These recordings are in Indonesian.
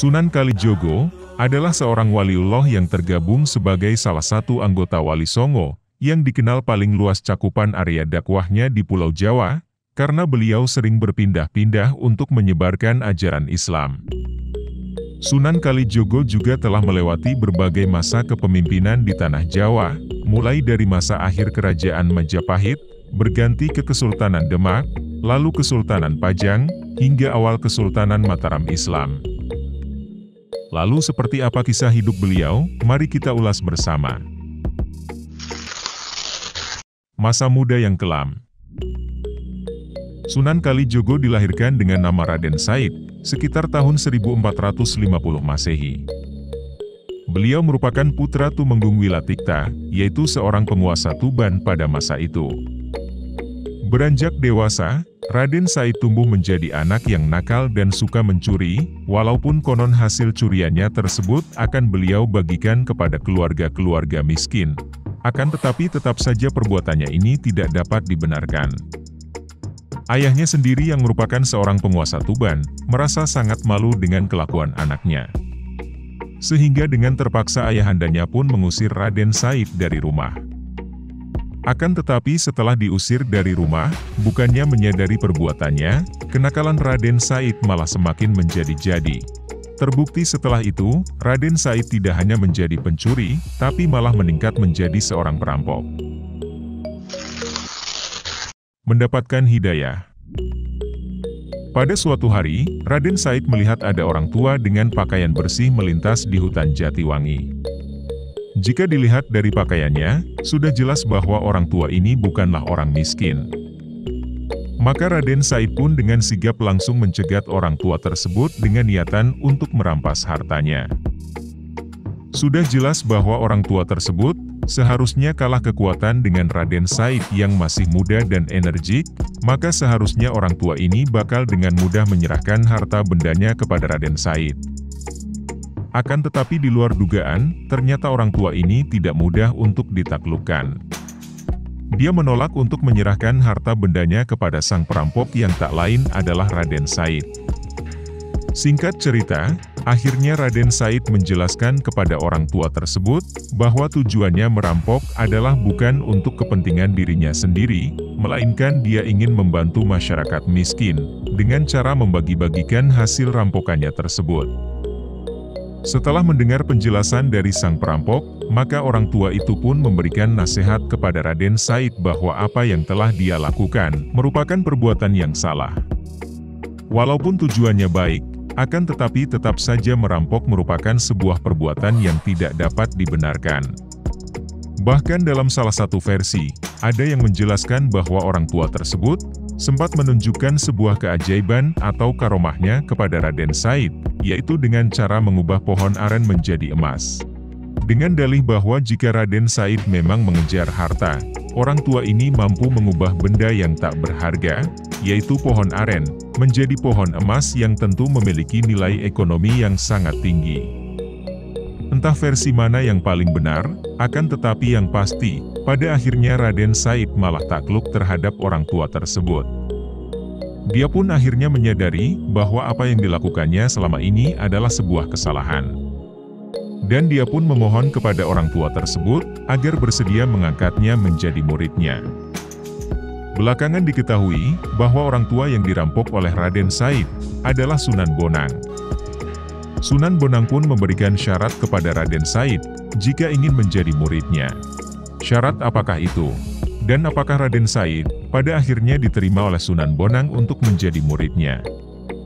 Sunan Kalijogo adalah seorang waliullah yang tergabung sebagai salah satu anggota Wali Songo yang dikenal paling luas cakupan area dakwahnya di Pulau Jawa, karena beliau sering berpindah-pindah untuk menyebarkan ajaran Islam. Sunan Kalijogo juga telah melewati berbagai masa kepemimpinan di Tanah Jawa, mulai dari masa akhir Kerajaan Majapahit, berganti ke Kesultanan Demak, lalu Kesultanan Pajang, hingga awal Kesultanan Mataram Islam. Lalu seperti apa kisah hidup beliau? Mari kita ulas bersama. Masa muda yang kelam. Sunan Kalijogo dilahirkan dengan nama Raden Said, sekitar tahun 1450 Masehi. Beliau merupakan putra Tumenggung Wilatikta, yaitu seorang penguasa Tuban pada masa itu. Beranjak dewasa, Raden Said tumbuh menjadi anak yang nakal dan suka mencuri, walaupun konon hasil curiannya tersebut akan beliau bagikan kepada keluarga-keluarga miskin. Akan tetapi tetap saja perbuatannya ini tidak dapat dibenarkan. Ayahnya sendiri yang merupakan seorang penguasa Tuban, merasa sangat malu dengan kelakuan anaknya. Sehingga dengan terpaksa ayahandanya pun mengusir Raden Said dari rumah. Akan tetapi setelah diusir dari rumah, bukannya menyadari perbuatannya, kenakalan Raden Said malah semakin menjadi-jadi. Terbukti setelah itu, Raden Said tidak hanya menjadi pencuri, tapi malah meningkat menjadi seorang perampok. Mendapatkan hidayah. Pada suatu hari, Raden Said melihat ada orang tua dengan pakaian bersih melintas di hutan Jatiwangi. Jika dilihat dari pakaiannya, sudah jelas bahwa orang tua ini bukanlah orang miskin. Maka Raden Said pun dengan sigap langsung mencegat orang tua tersebut dengan niatan untuk merampas hartanya. Sudah jelas bahwa orang tua tersebut seharusnya kalah kekuatan dengan Raden Said yang masih muda dan energik, maka seharusnya orang tua ini bakal dengan mudah menyerahkan harta bendanya kepada Raden Said. Akan tetapi di luar dugaan, ternyata orang tua ini tidak mudah untuk ditaklukkan. Dia menolak untuk menyerahkan harta bendanya kepada sang perampok yang tak lain adalah Raden Said. Singkat cerita, akhirnya Raden Said menjelaskan kepada orang tua tersebut, bahwa tujuannya merampok adalah bukan untuk kepentingan dirinya sendiri, melainkan dia ingin membantu masyarakat miskin, dengan cara membagi-bagikan hasil rampokannya tersebut. Setelah mendengar penjelasan dari sang perampok, maka orang tua itu pun memberikan nasihat kepada Raden Said bahwa apa yang telah dia lakukan merupakan perbuatan yang salah. Walaupun tujuannya baik, akan tetapi tetap saja merampok merupakan sebuah perbuatan yang tidak dapat dibenarkan. Bahkan dalam salah satu versi, ada yang menjelaskan bahwa orang tua tersebut sempat menunjukkan sebuah keajaiban atau karomahnya kepada Raden Said, yaitu dengan cara mengubah pohon aren menjadi emas. Dengan dalih bahwa jika Raden Said memang mengejar harta, orang tua ini mampu mengubah benda yang tak berharga, yaitu pohon aren, menjadi pohon emas yang tentu memiliki nilai ekonomi yang sangat tinggi. Entah versi mana yang paling benar, akan tetapi yang pasti, pada akhirnya Raden Said malah takluk terhadap orang tua tersebut. Dia pun akhirnya menyadari bahwa apa yang dilakukannya selama ini adalah sebuah kesalahan. Dan dia pun memohon kepada orang tua tersebut agar bersedia mengangkatnya menjadi muridnya. Belakangan diketahui bahwa orang tua yang dirampok oleh Raden Said adalah Sunan Bonang. Sunan Bonang pun memberikan syarat kepada Raden Said jika ingin menjadi muridnya. Syarat apakah itu? Dan apakah Raden Said pada akhirnya diterima oleh Sunan Bonang untuk menjadi muridnya?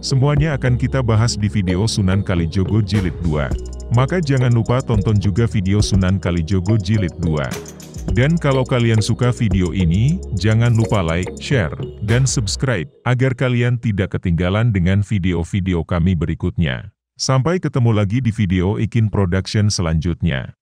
Semuanya akan kita bahas di video Sunan Kalijogo Jilid 2. Maka jangan lupa tonton juga video Sunan Kalijogo Jilid 2. Dan kalau kalian suka video ini, jangan lupa like, share, dan subscribe, agar kalian tidak ketinggalan dengan video-video kami berikutnya. Sampai ketemu lagi di video Ikin Production selanjutnya.